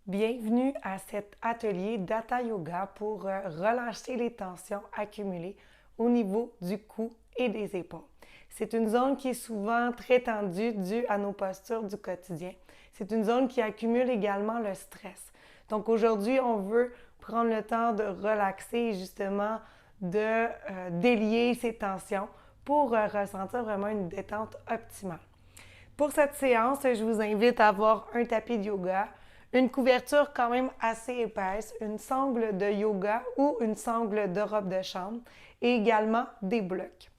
Bienvenue à cet atelier d'Hatha Yoga pour relâcher les tensions accumulées au niveau du cou et des épaules. C'est une zone qui est souvent très tendue due à nos postures du quotidien. C'est une zone qui accumule également le stress. Donc aujourd'hui, on veut prendre le temps de relaxer et justement de délier ces tensions pour ressentir vraiment une détente optimale. Pour cette séance, je vous invite à avoir un tapis de yoga, une couverture quand même assez épaisse, une sangle de yoga ou une sangle de robe de chambre et également des blocs.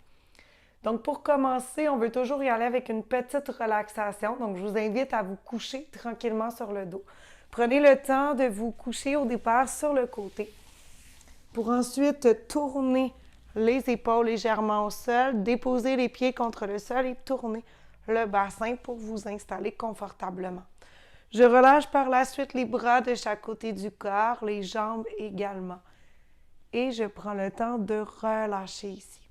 Donc pour commencer, on veut toujours y aller avec une petite relaxation. Donc je vous invite à vous coucher tranquillement sur le dos. Prenez le temps de vous coucher au départ sur le côté pour ensuite tourner les épaules légèrement au sol, déposer les pieds contre le sol et tourner le bassin pour vous installer confortablement. Je relâche par la suite les bras de chaque côté du corps, les jambes également. Et je prends le temps de relâcher ici.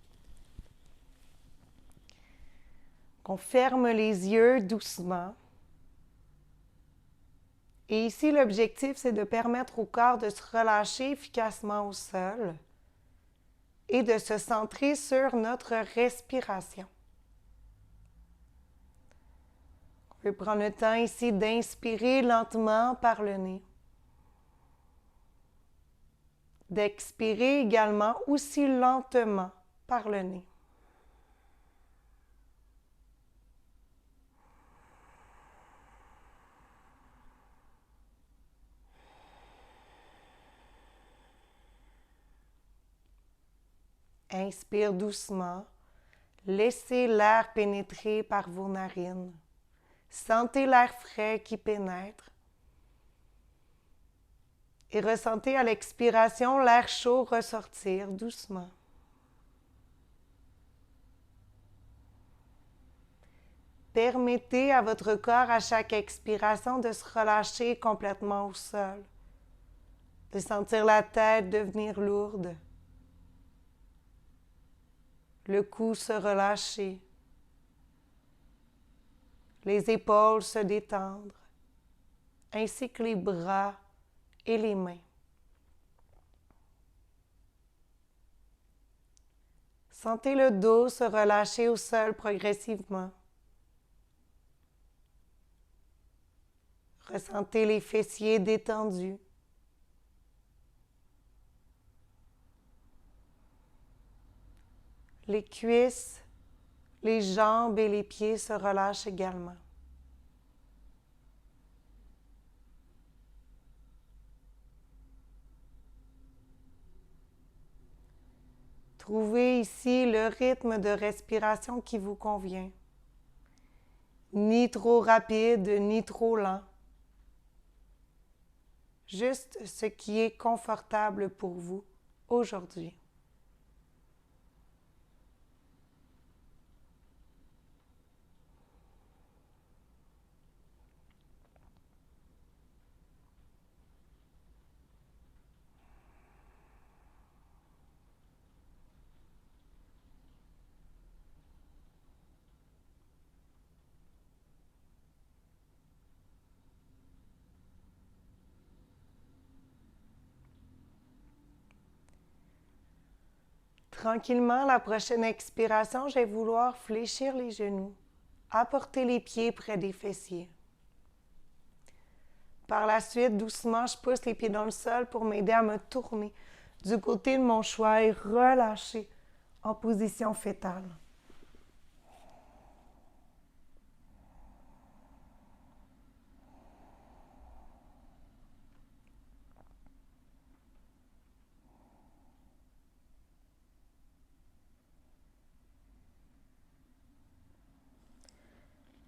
On ferme les yeux doucement. Et ici, l'objectif, c'est de permettre au corps de se relâcher efficacement au sol et de se centrer sur notre respiration. On peut prendre le temps ici d'inspirer lentement par le nez. D'expirer également aussi lentement par le nez. Inspire doucement. Laissez l'air pénétrer par vos narines. Sentez l'air frais qui pénètre. Et ressentez à l'expiration l'air chaud ressortir doucement. Permettez à votre corps à chaque expiration de se relâcher complètement au sol. De sentir la tête devenir lourde. Le cou se relâcher. Les épaules se détendre, ainsi que les bras et les mains. Sentez le dos se relâcher au sol progressivement. Ressentez les fessiers détendus. Les cuisses, les jambes et les pieds se relâchent également. Trouvez ici le rythme de respiration qui vous convient. Ni trop rapide, ni trop lent. Juste ce qui est confortable pour vous aujourd'hui. Tranquillement, la prochaine expiration, je vais vouloir fléchir les genoux, apporter les pieds près des fessiers. Par la suite, doucement, je pousse les pieds dans le sol pour m'aider à me tourner du côté de mon choix et relâcher en position fétale.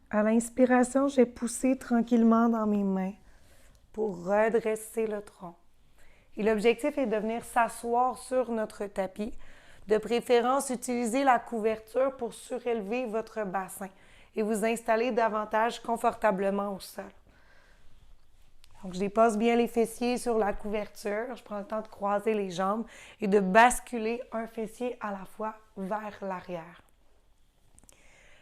À l'inspiration, j'ai poussé tranquillement dans mes mains pour redresser le tronc. Et l'objectif est de venir s'asseoir sur notre tapis. De préférence, utilisez la couverture pour surélever votre bassin et vous installer davantage confortablement au sol. Donc, je dépose bien les fessiers sur la couverture. Je prends le temps de croiser les jambes et de basculer un fessier à la fois vers l'arrière.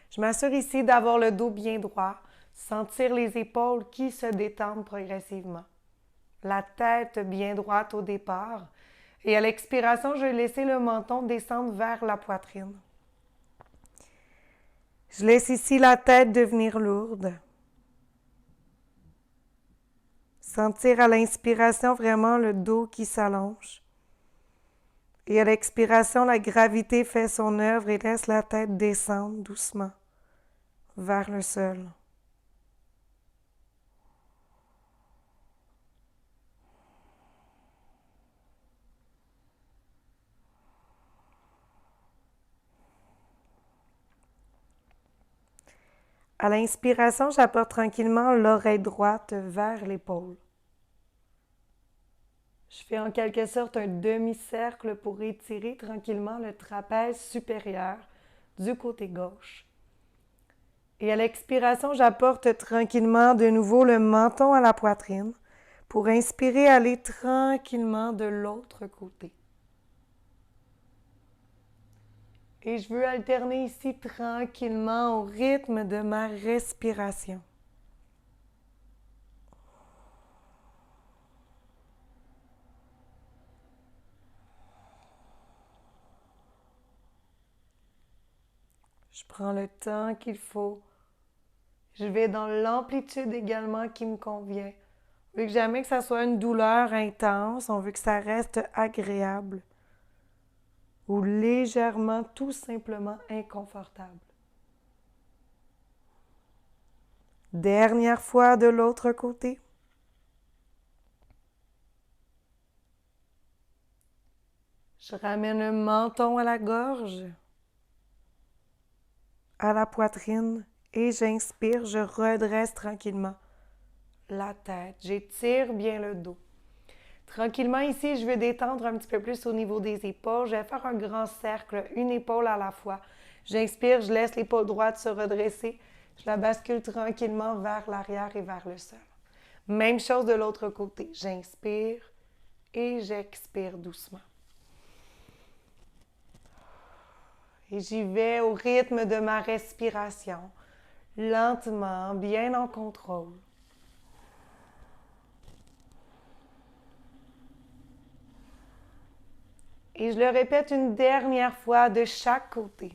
Je m'assure ici d'avoir le dos bien droit, sentir les épaules qui se détendent progressivement. la tête bien droite au départ. Et à l'expiration, je vais laisser le menton descendre vers la poitrine. Je laisse ici la tête devenir lourde. Sentir à l'inspiration vraiment le dos qui s'allonge. Et à l'expiration, la gravité fait son œuvre et laisse la tête descendre doucement vers le sol. À l'inspiration, j'apporte tranquillement l'oreille droite vers l'épaule. Je fais en quelque sorte un demi-cercle pour étirer tranquillement le trapèze supérieur du côté gauche. Et à l'expiration, j'apporte tranquillement de nouveau le menton à la poitrine pour inspirer, aller tranquillement de l'autre côté. Et je veux alterner ici tranquillement au rythme de ma respiration. Je prends le temps qu'il faut. Je vais dans l'amplitude également qui me convient. On veut que jamais que ça soit une douleur intense, on veut que ça reste agréable ou légèrement, tout simplement inconfortable. Dernière fois de l'autre côté. Je ramène le menton à la gorge, à la poitrine et j'inspire, je redresse tranquillement la tête. J'étire bien le dos. Tranquillement ici, je vais détendre un petit peu plus au niveau des épaules. Je vais faire un grand cercle, une épaule à la fois. J'inspire, je laisse l'épaule droite se redresser. Je la bascule tranquillement vers l'arrière et vers le sol. Même chose de l'autre côté. J'inspire et j'expire doucement. Et j'y vais au rythme de ma respiration, lentement, bien en contrôle. Et je le répète une dernière fois de chaque côté.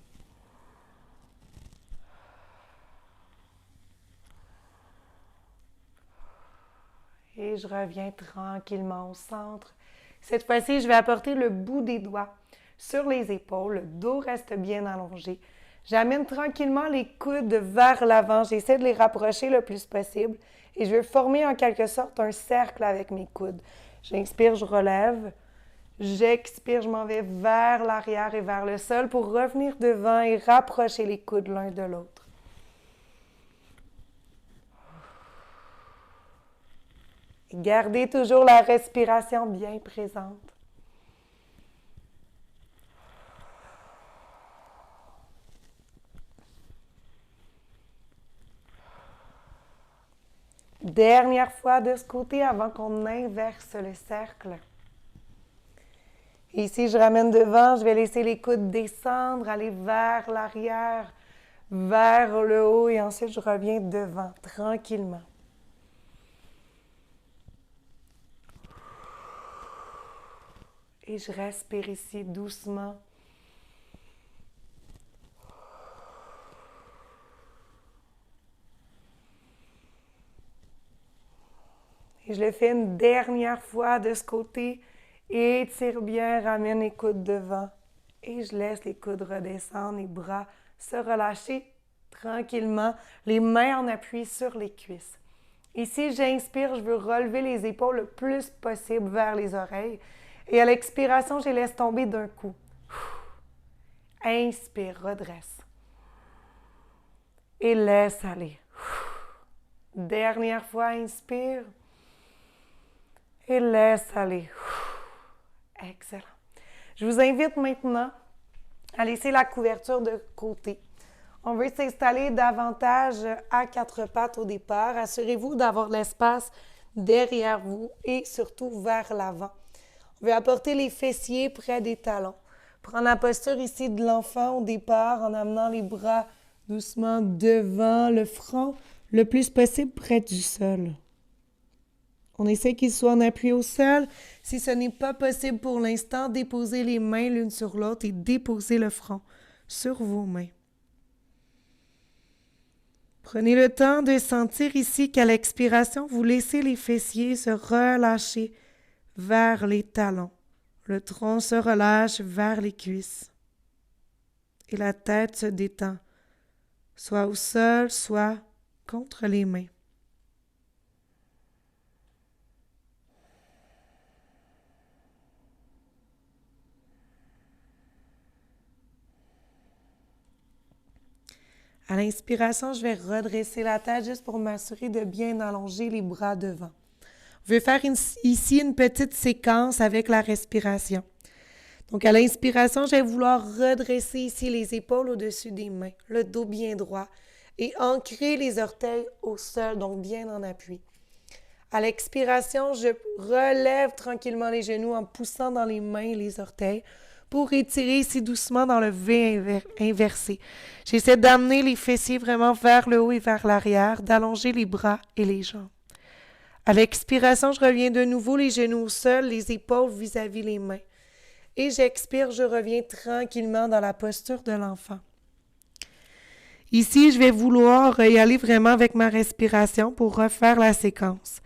Et je reviens tranquillement au centre. Cette fois-ci, je vais apporter le bout des doigts sur les épaules. Le dos reste bien allongé. J'amène tranquillement les coudes vers l'avant. J'essaie de les rapprocher le plus possible. Et je vais former en quelque sorte un cercle avec mes coudes. J'inspire, je relève. J'expire, je m'en vais vers l'arrière et vers le sol pour revenir devant et rapprocher les coudes l'un de l'autre. Gardez toujours la respiration bien présente. Dernière fois de ce côté avant qu'on inverse le cercle. Ici, je ramène devant, je vais laisser les coudes descendre, aller vers l'arrière, vers le haut et ensuite je reviens devant, tranquillement. Et je respire ici doucement. Et je le fais une dernière fois de ce côté. Étire bien, ramène les coudes devant. Et je laisse les coudes redescendre, les bras se relâcher tranquillement, les mains en appui sur les cuisses. Ici, j'inspire, je veux relever les épaules le plus possible vers les oreilles. Et à l'expiration, je les laisse tomber d'un coup. Inspire, redresse. Et laisse aller. Dernière fois, inspire. Et laisse aller. Excellent. Je vous invite maintenant à laisser la couverture de côté. On veut s'installer davantage à quatre pattes au départ. Assurez-vous d'avoir l'espace derrière vous et surtout vers l'avant. On veut apporter les fessiers près des talons. Prendre la posture ici de l'enfant au départ en amenant les bras doucement devant le front, le plus possible près du sol. On essaie qu'il soit en appui au sol. Si ce n'est pas possible pour l'instant, déposez les mains l'une sur l'autre et déposez le front sur vos mains. Prenez le temps de sentir ici qu'à l'expiration, vous laissez les fessiers se relâcher vers les talons. Le tronc se relâche vers les cuisses. Et la tête se détend, soit au sol, soit contre les mains. À l'inspiration, je vais redresser la tête juste pour m'assurer de bien allonger les bras devant. Je vais faire ici une petite séquence avec la respiration. Donc, à l'inspiration, je vais vouloir redresser ici les épaules au-dessus des mains, le dos bien droit et ancrer les orteils au sol, donc bien en appui. À l'expiration, je relève tranquillement les genoux en poussant dans les mains les orteils pour étirer ici doucement dans le V inversé. J'essaie d'amener les fessiers vraiment vers le haut et vers l'arrière, d'allonger les bras et les jambes. À l'expiration, je reviens de nouveau les genoux au sol, les épaules vis-à-vis les mains. Et j'expire, je reviens tranquillement dans la posture de l'enfant. Ici, je vais vouloir y aller vraiment avec ma respiration pour refaire la séquence.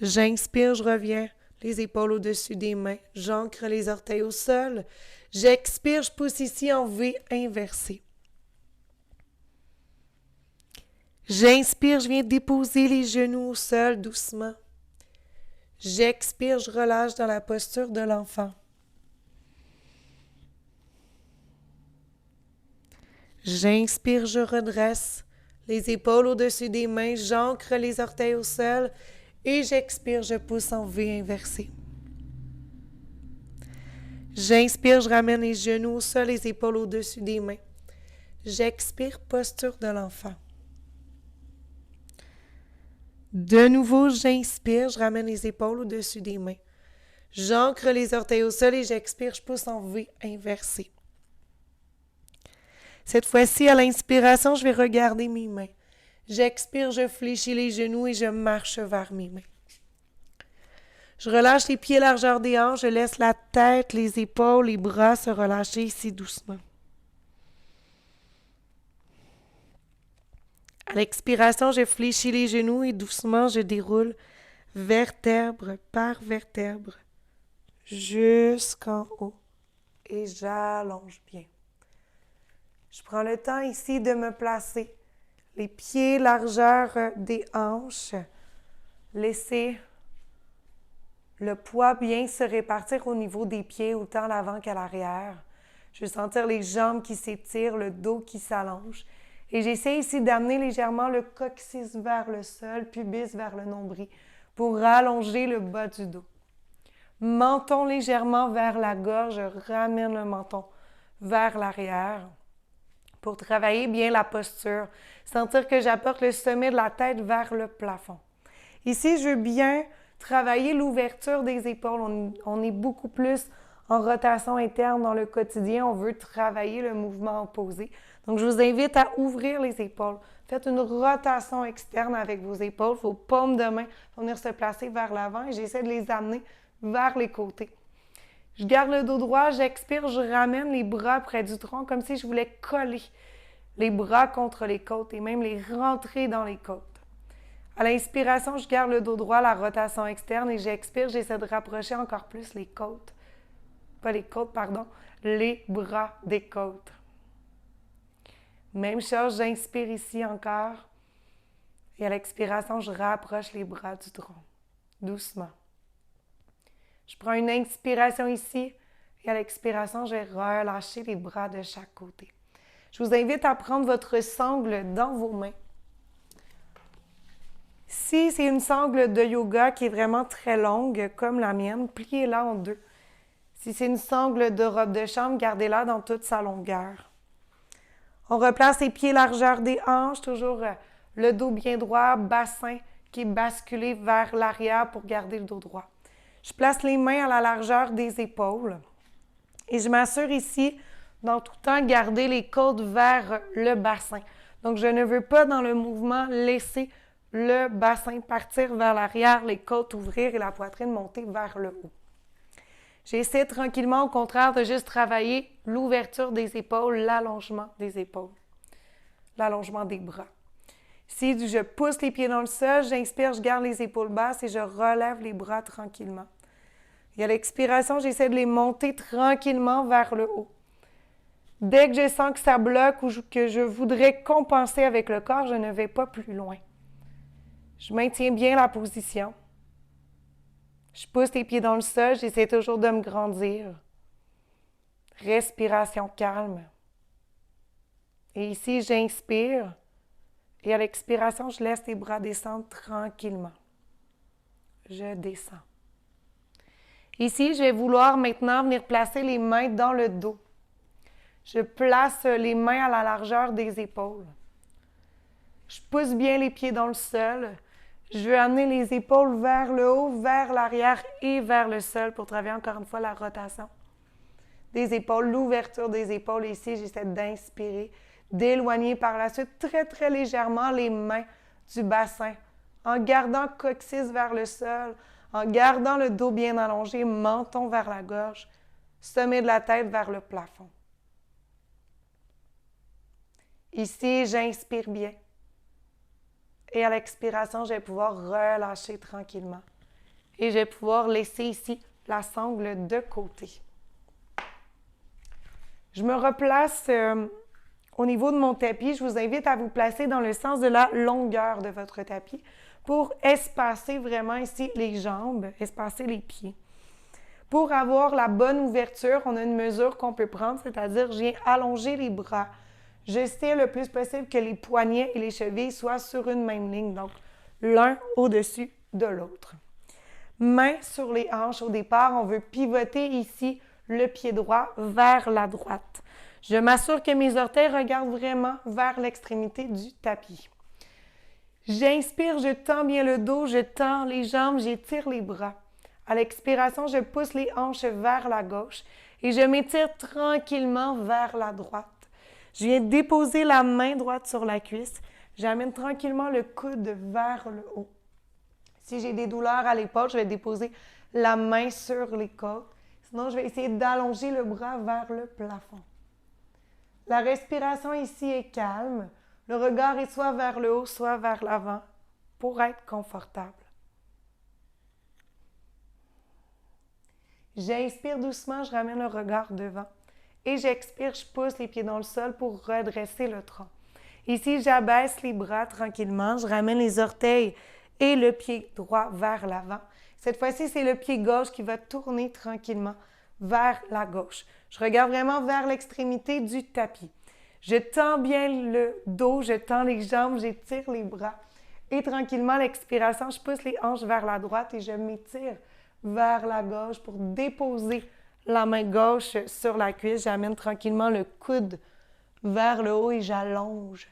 J'inspire, je reviens, les épaules au-dessus des mains. J'ancre les orteils au sol. J'expire, je pousse ici en V inversé. J'inspire, je viens déposer les genoux au sol doucement. J'expire, je relâche dans la posture de l'enfant. J'inspire, je redresse les épaules au-dessus des mains. J'ancre les orteils au sol. Et j'expire, je pousse en V inversé. J'inspire, je ramène les genoux au sol, les épaules au-dessus des mains. J'expire, posture de l'enfant. De nouveau, j'inspire, je ramène les épaules au-dessus des mains. J'ancre les orteils au sol et j'expire, je pousse en V inversé. Cette fois-ci, à l'inspiration, je vais regarder mes mains. J'expire, je fléchis les genoux et je marche vers mes mains. Je relâche les pieds largeur des hanches, je laisse la tête, les épaules, les bras se relâcher ici doucement. À l'expiration, je fléchis les genoux et doucement je déroule vertèbre par vertèbre jusqu'en haut et j'allonge bien. Je prends le temps ici de me placer, les pieds largeur des hanches, laisser le poids bien se répartir au niveau des pieds, autant à l'avant qu'à l'arrière. Je vais sentir les jambes qui s'étirent, le dos qui s'allonge. Et j'essaie ici d'amener légèrement le coccyx vers le sol, pubis vers le nombril, pour rallonger le bas du dos. Menton légèrement vers la gorge, je ramène le menton vers l'arrière pour travailler bien la posture. Sentir que j'apporte le sommet de la tête vers le plafond. Ici, je veux bien travailler l'ouverture des épaules. On est beaucoup plus en rotation interne dans le quotidien. On veut travailler le mouvement opposé. Donc, je vous invite à ouvrir les épaules. Faites une rotation externe avec vos épaules. Vos paumes de main vont venir se placer vers l'avant et j'essaie de les amener vers les côtés. Je garde le dos droit, j'expire, je ramène les bras près du tronc comme si je voulais coller les bras contre les côtes et même les rentrer dans les côtes. À l'inspiration, je garde le dos droit, la rotation externe et j'expire, j'essaie de rapprocher encore plus les côtes. Pas les côtes, pardon, les bras des côtes. Même chose, j'inspire ici encore. Et à l'expiration, je rapproche les bras du tronc, doucement. Je prends une inspiration ici et à l'expiration, je vais relâcher les bras de chaque côté. Je vous invite à prendre votre sangle dans vos mains. Si c'est une sangle de yoga qui est vraiment très longue, comme la mienne, pliez-la en deux. Si c'est une sangle de robe de chambre, gardez-la dans toute sa longueur. On replace les pieds largeur des hanches, toujours le dos bien droit, bassin qui est basculé vers l'arrière pour garder le dos droit. Je place les mains à la largeur des épaules et je m'assure ici, dans tout temps, garder les côtes vers le bassin. Donc, je ne veux pas dans le mouvement laisser le bassin partir vers l'arrière, les côtes ouvrir et la poitrine monter vers le haut. J'essaie tranquillement, au contraire, de juste travailler l'ouverture des épaules, l'allongement des épaules, l'allongement des bras. Si je pousse les pieds dans le sol, j'inspire, je garde les épaules basses et je relève les bras tranquillement. Et à l'expiration, j'essaie de les monter tranquillement vers le haut. Dès que je sens que ça bloque ou que je voudrais compenser avec le corps, je ne vais pas plus loin. Je maintiens bien la position. Je pousse les pieds dans le sol, j'essaie toujours de me grandir. Respiration calme. Et ici, j'inspire. Et à l'expiration, je laisse les bras descendre tranquillement. Je descends. Ici, je vais vouloir maintenant venir placer les mains dans le dos. Je place les mains à la largeur des épaules. Je pousse bien les pieds dans le sol. Je veux amener les épaules vers le haut, vers l'arrière et vers le sol pour travailler encore une fois la rotation des épaules, l'ouverture des épaules. Ici, j'essaie d'inspirer, d'éloigner par la suite très, très légèrement les mains du bassin en gardant coccyx vers le sol, en gardant le dos bien allongé, menton vers la gorge, sommet de la tête vers le plafond. Ici, j'inspire bien. Et à l'expiration, je vais pouvoir relâcher tranquillement. Et je vais pouvoir laisser ici la sangle de côté. Je me replace au niveau de mon tapis. Je vous invite à vous placer dans le sens de la longueur de votre tapis pour espacer vraiment ici les jambes, espacer les pieds. Pour avoir la bonne ouverture, on a une mesure qu'on peut prendre, c'est-à-dire je viens allonger les bras. J'essaie le plus possible que les poignets et les chevilles soient sur une même ligne, donc l'un au-dessus de l'autre. Main sur les hanches au départ, on veut pivoter ici le pied droit vers la droite. Je m'assure que mes orteils regardent vraiment vers l'extrémité du tapis. J'inspire, je tends bien le dos, je tends les jambes, j'étire les bras. À l'expiration, je pousse les hanches vers la gauche et je m'étire tranquillement vers la droite. Je viens déposer la main droite sur la cuisse. J'amène tranquillement le coude vers le haut. Si j'ai des douleurs à l'épaule, je vais déposer la main sur les côtes. Sinon, je vais essayer d'allonger le bras vers le plafond. La respiration ici est calme. Le regard est soit vers le haut, soit vers l'avant pour être confortable. J'inspire doucement, je ramène le regard devant. Et j'expire, je pousse les pieds dans le sol pour redresser le tronc. Ici, j'abaisse les bras tranquillement, je ramène les orteils et le pied droit vers l'avant. Cette fois-ci, c'est le pied gauche qui va tourner tranquillement vers la gauche. Je regarde vraiment vers l'extrémité du tapis. Je tends bien le dos, je tends les jambes, j'étire les bras. Et tranquillement, à l'expiration, je pousse les hanches vers la droite et je m'étire vers la gauche pour déposer la main gauche sur la cuisse. J'amène tranquillement le coude vers le haut et j'allonge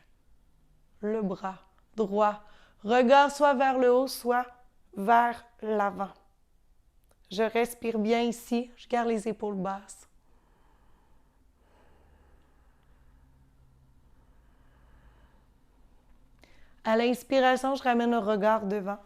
le bras droit. Regard soit vers le haut, soit vers l'avant. Je respire bien ici. Je garde les épaules basses. À l'inspiration, je ramène le regard devant.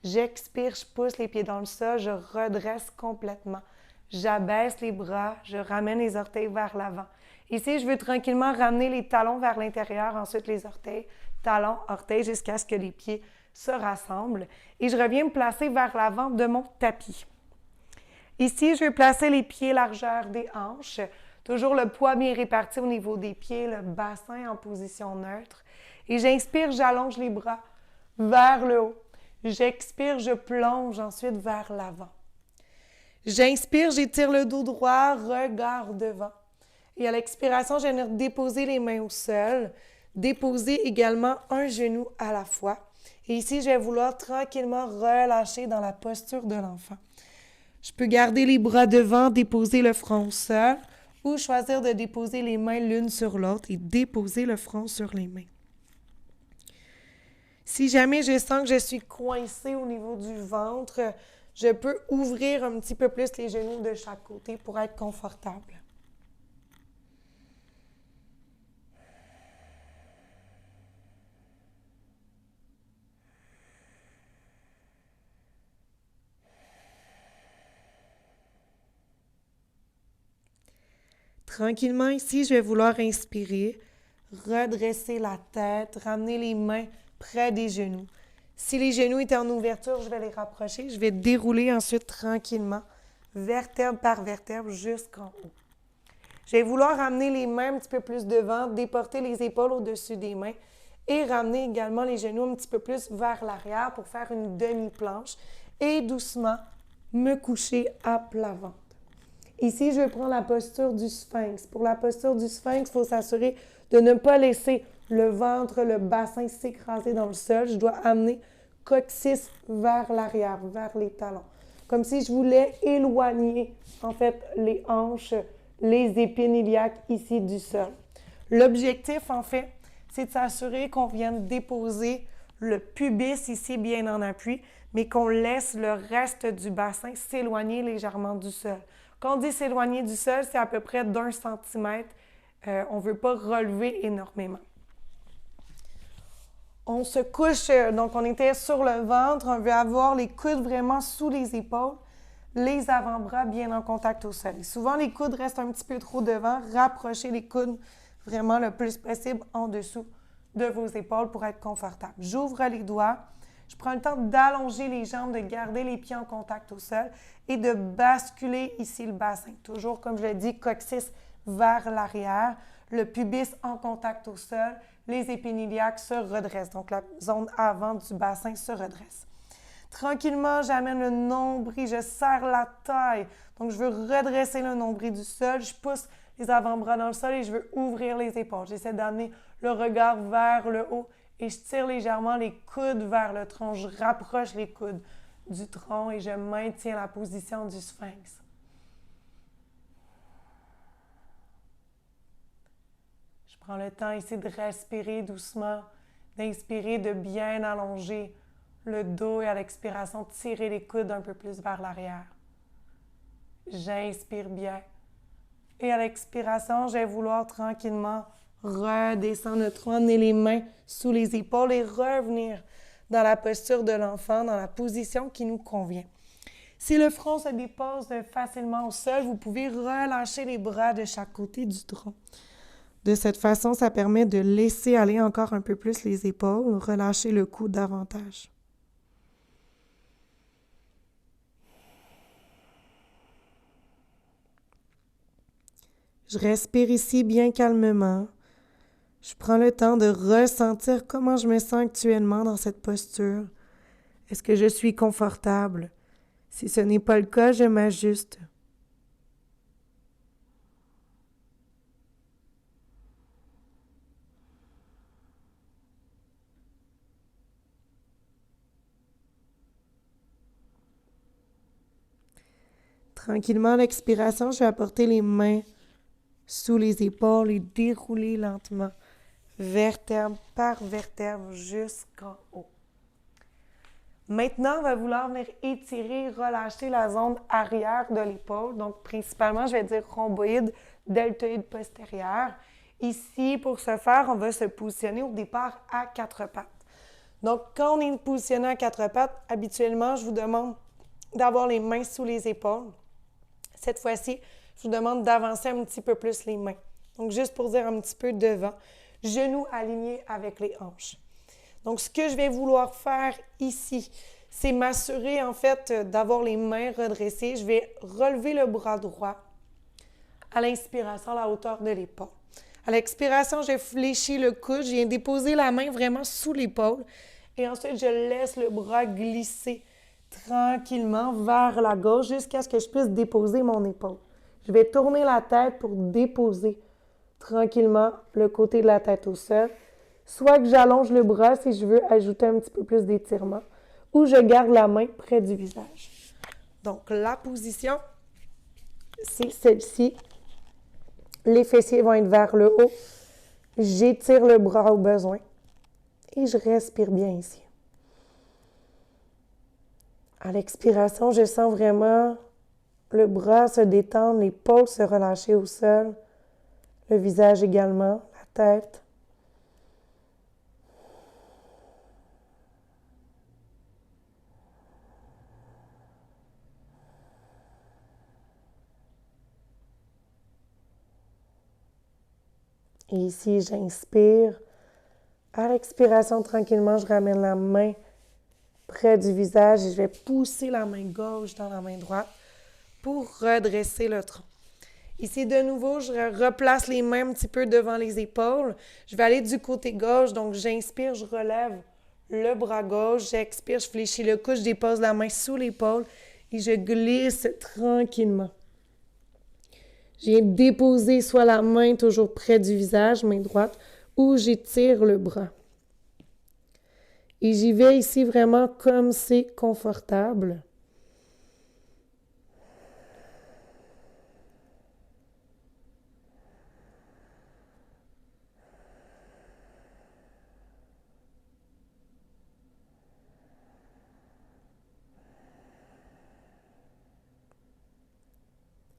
J'expire, je pousse les pieds dans le sol, je redresse complètement. J'abaisse les bras, je ramène les orteils vers l'avant. Ici, je veux tranquillement ramener les talons vers l'intérieur, ensuite les orteils, talons, orteils, jusqu'à ce que les pieds se rassemblent. Et je reviens me placer vers l'avant de mon tapis. Ici, je vais placer les pieds largeur des hanches. Toujours le poids bien réparti au niveau des pieds, le bassin en position neutre. Et j'inspire, j'allonge les bras vers le haut. J'expire, je plonge ensuite vers l'avant. J'inspire, j'étire le dos droit, regard devant. Et à l'expiration, je viens déposer les mains au sol, déposer également un genou à la fois. Et ici, je vais vouloir tranquillement relâcher dans la posture de l'enfant. Je peux garder les bras devant, déposer le front au sol ou choisir de déposer les mains l'une sur l'autre et déposer le front sur les mains. Si jamais je sens que je suis coincée au niveau du ventre, je peux ouvrir un petit peu plus les genoux de chaque côté pour être confortable. Tranquillement ici, je vais vouloir inspirer, redresser la tête, ramener les mains près des genoux. Si les genoux étaient en ouverture, je vais les rapprocher. Je vais dérouler ensuite tranquillement, vertèbre par vertèbre, jusqu'en haut. Je vais vouloir ramener les mains un petit peu plus devant, déporter les épaules au-dessus des mains et ramener également les genoux un petit peu plus vers l'arrière pour faire une demi-planche et doucement me coucher à plat ventre. Ici, je vais prendre la posture du sphinx. Pour la posture du sphinx, il faut s'assurer de ne pas laisser le ventre, le bassin s'écraser dans le sol. Je dois amener coccyx vers l'arrière, vers les talons. Comme si je voulais éloigner, en fait, les hanches, les épines iliaques ici du sol. L'objectif, en fait, c'est de s'assurer qu'on vienne déposer le pubis ici bien en appui, mais qu'on laisse le reste du bassin s'éloigner légèrement du sol. Quand on dit s'éloigner du sol, c'est à peu près d'1 centimètre. On ne veut pas relever énormément. On se couche, donc on était sur le ventre, on veut avoir les coudes vraiment sous les épaules, les avant-bras bien en contact au sol. Et souvent, les coudes restent un petit peu trop devant. Rapprochez les coudes vraiment le plus possible en dessous de vos épaules pour être confortable. J'ouvre les doigts. Je prends le temps d'allonger les jambes, de garder les pieds en contact au sol et de basculer ici le bassin. Toujours, comme je l'ai dit, coccyx vers l'arrière, le pubis en contact au sol, les épines iliaques se redressent. Donc, la zone avant du bassin se redresse. Tranquillement, j'amène le nombril, je serre la taille. Donc, je veux redresser le nombril du sol. Je pousse les avant-bras dans le sol et je veux ouvrir les épaules. J'essaie d'amener le regard vers le haut et je tire légèrement les coudes vers le tronc. Je rapproche les coudes du tronc et je maintiens la position du sphinx. Je prends le temps ici de respirer doucement, d'inspirer, de bien allonger le dos et à l'expiration, tirer les coudes un peu plus vers l'arrière. J'inspire bien. Et à l'expiration, je vais vouloir tranquillement redescendre le tronc, amener les mains sous les épaules et revenir dans la posture de l'enfant, dans la position qui nous convient. Si le front se dépose facilement au sol, vous pouvez relâcher les bras de chaque côté du tronc. De cette façon, ça permet de laisser aller encore un peu plus les épaules, relâcher le cou davantage. Je respire ici bien calmement. Je prends le temps de ressentir comment je me sens actuellement dans cette posture. Est-ce que je suis confortable? Si ce n'est pas le cas, je m'ajuste. Tranquillement, à l'expiration, je vais apporter les mains sous les épaules et dérouler lentement, vertèbre par vertèbre jusqu'en haut. Maintenant, on va vouloir venir étirer, relâcher la zone arrière de l'épaule. Donc, principalement, je vais dire rhomboïde, deltoïde postérieur. Ici, pour ce faire, on va se positionner au départ à 4 pattes. Donc, quand on est positionné à 4 pattes, habituellement, je vous demande d'avoir les mains sous les épaules. Cette fois-ci, je vous demande d'avancer un petit peu plus les mains. Donc, juste pour dire un petit peu devant, genoux alignés avec les hanches. Donc, ce que je vais vouloir faire ici, c'est m'assurer en fait d'avoir les mains redressées. Je vais relever le bras droit à l'inspiration à la hauteur de l'épaule. À l'expiration, je fléchis le coude, je viens déposer la main vraiment sous l'épaule et ensuite je laisse le bras glisser tranquillement vers la gauche jusqu'à ce que je puisse déposer mon épaule. Je vais tourner la tête pour déposer tranquillement le côté de la tête au sol. Soit que j'allonge le bras si je veux ajouter un petit peu plus d'étirement, ou je garde la main près du visage. Donc, la position, c'est celle-ci. Les fessiers vont être vers le haut. J'étire le bras au besoin et je respire bien ici. À l'expiration, je sens vraiment le bras se détendre, l'épaule se relâcher au sol, le visage également, la tête. Et ici, j'inspire. À l'expiration, tranquillement, je ramène la main près du visage et je vais pousser la main gauche dans la main droite pour redresser le tronc. Ici, de nouveau, je replace les mains un petit peu devant les épaules. Je vais aller du côté gauche, donc j'inspire, je relève le bras gauche, j'expire, je fléchis le cou, je dépose la main sous l'épaule et je glisse tranquillement. Je viens déposer soit la main toujours près du visage, main droite, ou j'étire le bras. Et j'y vais ici vraiment comme c'est confortable.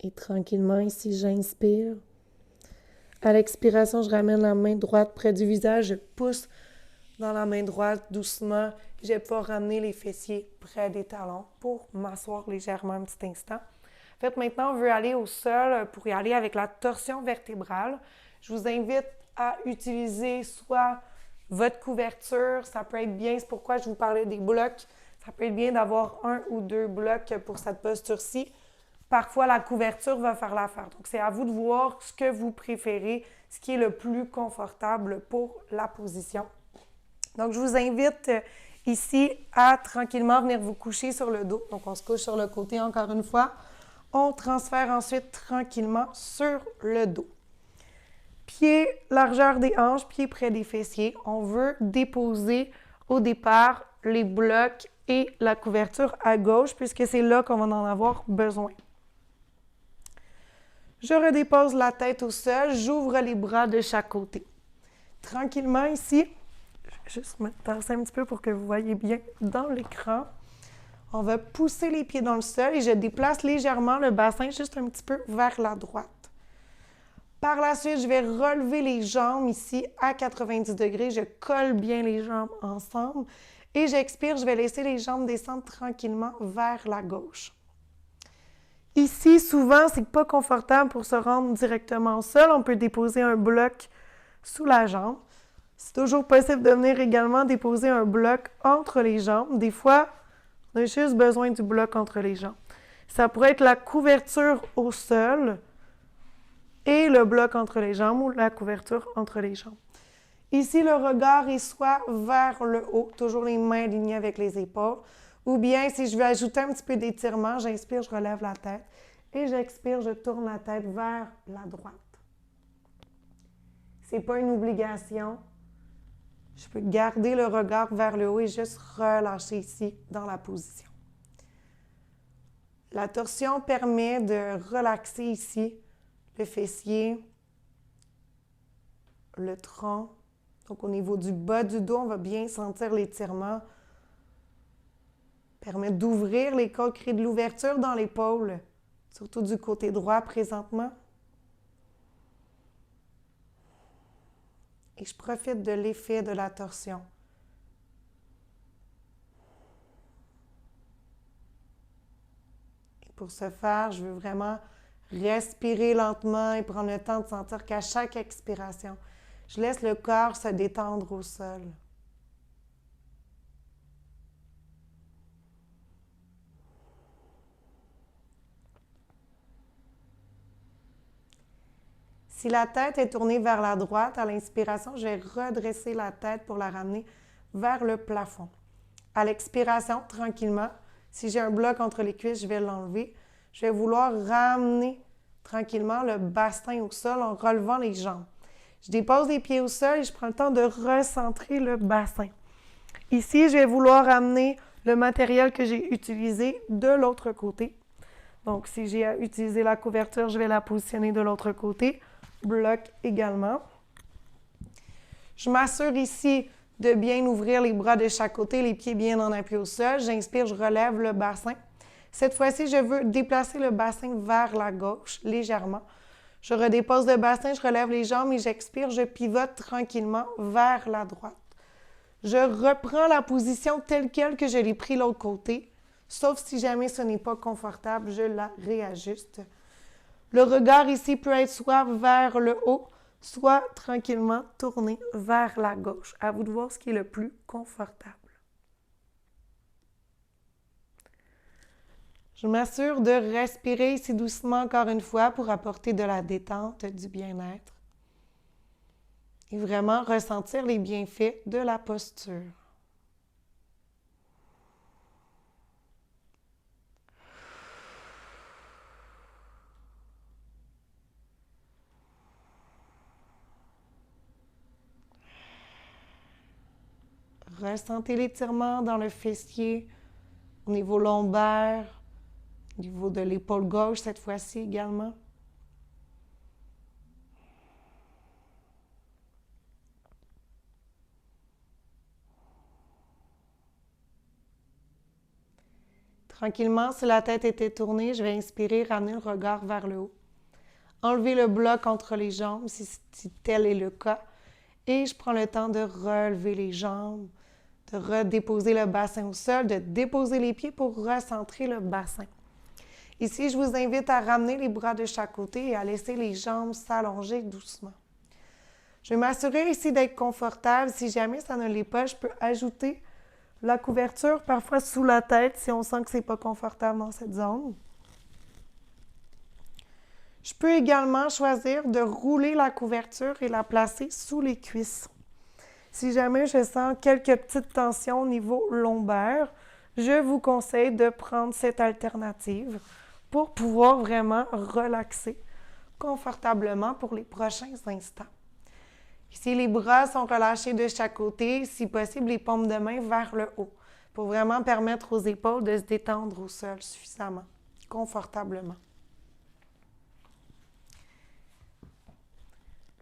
Et tranquillement, ici, j'inspire. À l'expiration, je ramène la main droite près du visage. Je pousse dans la main droite doucement. Je vais pouvoir ramener les fessiers près des talons pour m'asseoir légèrement un petit instant. En fait, maintenant, on veut aller au sol pour y aller avec la torsion vertébrale. Je vous invite à utiliser soit votre couverture, ça peut être bien, c'est pourquoi je vous parlais des blocs. Ça peut être bien d'avoir 1 ou 2 blocs pour cette posture-ci. Parfois, la couverture va faire l'affaire. Donc, c'est à vous de voir ce que vous préférez, ce qui est le plus confortable pour la position. Donc, je vous invite ici à tranquillement venir vous coucher sur le dos. Donc, on se couche sur le côté encore une fois. On transfère ensuite tranquillement sur le dos. Pieds, largeur des hanches, pieds près des fessiers. On veut déposer au départ les blocs et la couverture à gauche puisque c'est là qu'on va en avoir besoin. Je redépose la tête au sol, j'ouvre les bras de chaque côté. Tranquillement ici, je vais juste me tasser un petit peu pour que vous voyez bien dans l'écran. On va pousser les pieds dans le sol et je déplace légèrement le bassin juste un petit peu vers la droite. Par la suite, je vais relever les jambes ici à 90 degrés. Je colle bien les jambes ensemble et j'expire, je vais laisser les jambes descendre tranquillement vers la gauche. Ici, souvent, c'est pas confortable pour se rendre directement au sol. On peut déposer un bloc sous la jambe. C'est toujours possible de venir également déposer un bloc entre les jambes. Des fois, on a juste besoin du bloc entre les jambes. Ça pourrait être la couverture au sol et le bloc entre les jambes ou la couverture entre les jambes. Ici, le regard est soit vers le haut, toujours les mains alignées avec les épaules, ou bien si je veux ajouter un petit peu d'étirement, j'inspire, je relève la tête et j'expire, je tourne la tête vers la droite. Ce n'est pas une obligation. Je peux garder le regard vers le haut et juste relâcher ici dans la position. La torsion permet de relaxer ici le fessier, le tronc. Donc, au niveau du bas du dos, on va bien sentir l'étirement. Permet d'ouvrir les côtes, créer de l'ouverture dans l'épaule, surtout du côté droit présentement. Et je profite de l'effet de la torsion. Et pour ce faire, je veux vraiment respirer lentement et prendre le temps de sentir qu'à chaque expiration, je laisse le corps se détendre au sol. Si la tête est tournée vers la droite, à l'inspiration, je vais redresser la tête pour la ramener vers le plafond. À l'expiration, tranquillement, si j'ai un bloc entre les cuisses, je vais l'enlever. Je vais vouloir ramener tranquillement le bassin au sol en relevant les jambes. Je dépose les pieds au sol et je prends le temps de recentrer le bassin. Ici, je vais vouloir amener le matériel que j'ai utilisé de l'autre côté. Donc, si j'ai à utiliser la couverture, je vais la positionner de l'autre côté. Bloc également. Je m'assure ici de bien ouvrir les bras de chaque côté, les pieds bien en appui au sol. J'inspire, je relève le bassin. Cette fois-ci, je veux déplacer le bassin vers la gauche, légèrement. Je redépose le bassin, je relève les jambes et j'expire, je pivote tranquillement vers la droite. Je reprends la position telle quelle que je l'ai pris l'autre côté, sauf si jamais ce n'est pas confortable, je la réajuste. Le regard ici peut être soit vers le haut, soit tranquillement tourné vers la gauche. À vous de voir ce qui est le plus confortable. Je m'assure de respirer ici doucement encore une fois pour apporter de la détente, du bien-être et vraiment ressentir les bienfaits de la posture. Ressentez l'étirement dans le fessier, au niveau lombaire, au niveau de l'épaule gauche cette fois-ci également. Tranquillement, si la tête était tournée, je vais inspirer, ramener le regard vers le haut. Enlever le bloc entre les jambes si tel est le cas. Et je prends le temps de relever les jambes, de redéposer le bassin au sol, de déposer les pieds pour recentrer le bassin. Ici, je vous invite à ramener les bras de chaque côté et à laisser les jambes s'allonger doucement. Je vais m'assurer ici d'être confortable. Si jamais ça ne l'est pas, je peux ajouter la couverture parfois sous la tête si on sent que ce n'est pas confortable dans cette zone. Je peux également choisir de rouler la couverture et la placer sous les cuisses. Si jamais je sens quelques petites tensions au niveau lombaire, je vous conseille de prendre cette alternative pour pouvoir vraiment relaxer confortablement pour les prochains instants. Ici, les bras sont relâchés de chaque côté, si possible, les paumes de main vers le haut, pour vraiment permettre aux épaules de se détendre au sol suffisamment, confortablement.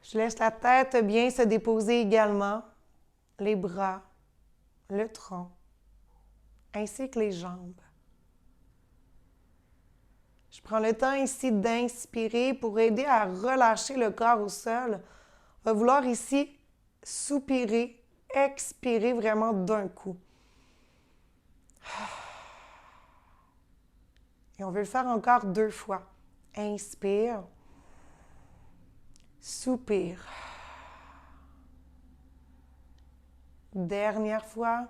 Je laisse la tête bien se déposer également, les bras, le tronc, ainsi que les jambes. Je prends le temps ici d'inspirer pour aider à relâcher le corps au sol. On va vouloir ici soupirer, expirer vraiment d'un coup. Et on veut le faire encore 2 fois. Inspire, soupire. Dernière fois.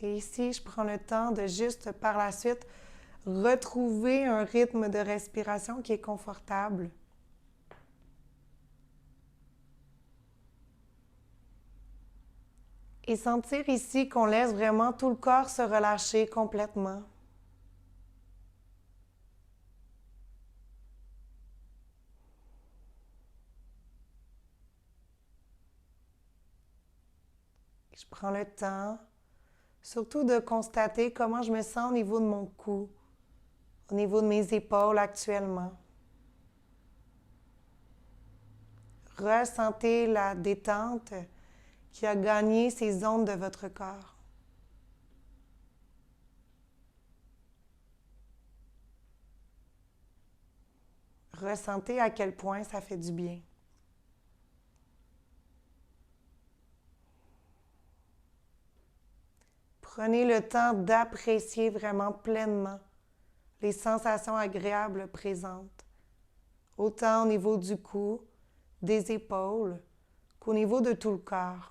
Et ici, je prends le temps de juste par la suite retrouver un rythme de respiration qui est confortable. Et sentir ici qu'on laisse vraiment tout le corps se relâcher complètement. Je prends le temps, surtout de constater comment je me sens au niveau de mon cou, au niveau de mes épaules actuellement. Ressentez la détente qui a gagné ces zones de votre corps. Ressentez à quel point ça fait du bien. Prenez le temps d'apprécier vraiment pleinement les sensations agréables présentes, autant au niveau du cou, des épaules, qu'au niveau de tout le corps.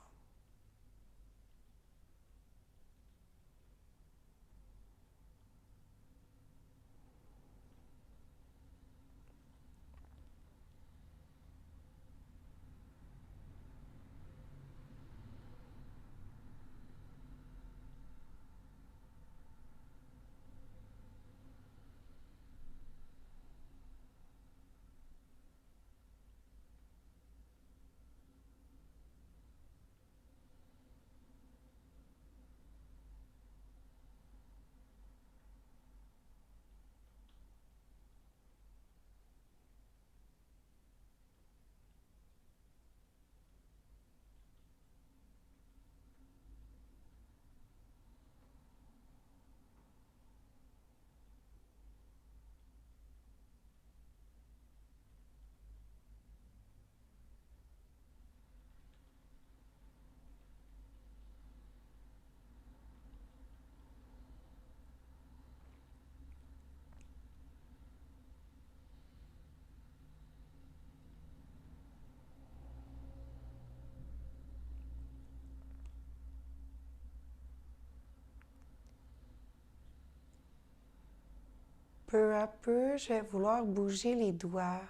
Peu à peu, je vais vouloir bouger les doigts,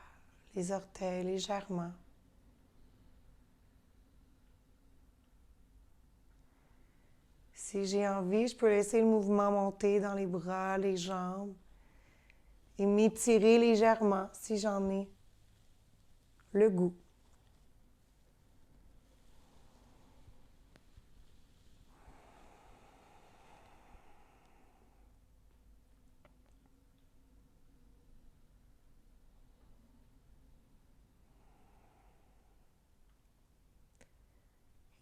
les orteils légèrement. Si j'ai envie, je peux laisser le mouvement monter dans les bras, les jambes et m'étirer légèrement si j'en ai le goût.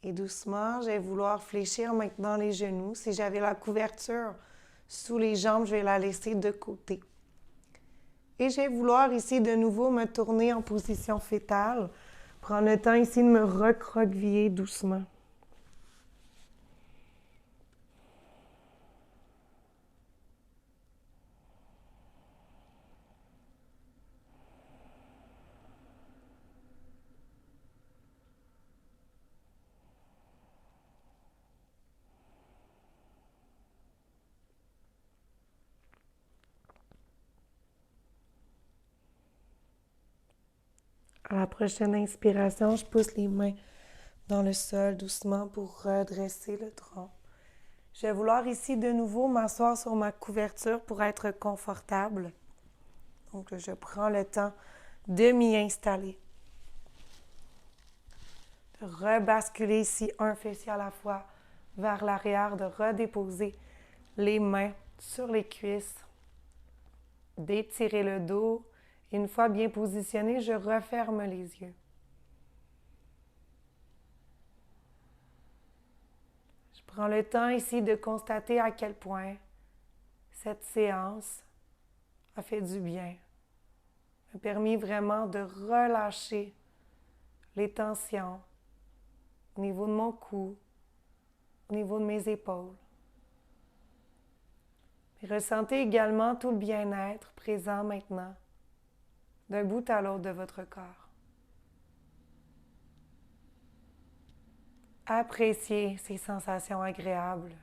Et doucement, je vais vouloir fléchir maintenant les genoux. Si j'avais la couverture sous les jambes, je vais la laisser de côté. Et je vais vouloir ici de nouveau me tourner en position fétale. Prendre le temps ici de me recroqueviller doucement. À la prochaine inspiration, je pousse les mains dans le sol doucement pour redresser le tronc. Je vais vouloir ici de nouveau m'asseoir sur ma couverture pour être confortable. Donc, je prends le temps de m'y installer. De rebasculer ici un fessier à la fois vers l'arrière, de redéposer les mains sur les cuisses, d'étirer le dos. Une fois bien positionné, je referme les yeux. Je prends le temps ici de constater à quel point cette séance a fait du bien, m'a permis vraiment de relâcher les tensions au niveau de mon cou, au niveau de mes épaules. Et ressentez également tout le bien-être présent maintenant, d'un bout à l'autre de votre corps. Appréciez ces sensations agréables.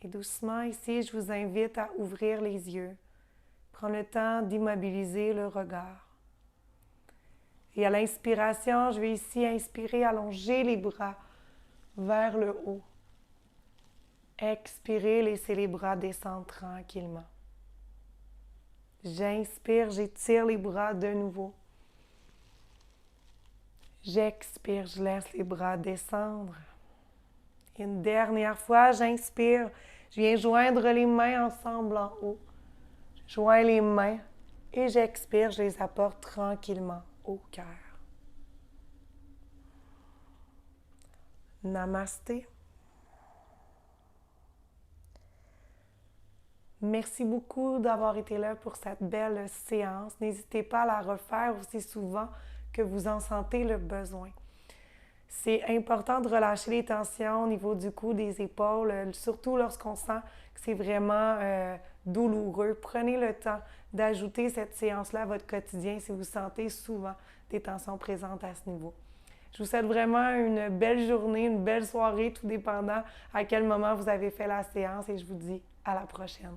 Et doucement ici, je vous invite à ouvrir les yeux, prendre le temps d'immobiliser le regard. Et à l'inspiration, je vais ici inspirer, allonger les bras vers le haut. Expirez, laissez les bras descendre tranquillement. J'inspire, j'étire les bras de nouveau. J'expire, je laisse les bras descendre. Et une dernière fois, j'inspire, je viens joindre les mains ensemble en haut. Je joins les mains et j'expire, je les apporte tranquillement au cœur. Namasté. Merci beaucoup d'avoir été là pour cette belle séance. N'hésitez pas à la refaire aussi souvent que vous en sentez le besoin. C'est important de relâcher les tensions au niveau du cou, des épaules, surtout lorsqu'on sent que c'est vraiment douloureux. Prenez le temps d'ajouter cette séance-là à votre quotidien si vous sentez souvent des tensions présentes à ce niveau. Je vous souhaite vraiment une belle journée, une belle soirée, tout dépendant à quel moment vous avez fait la séance et je vous dis à la prochaine.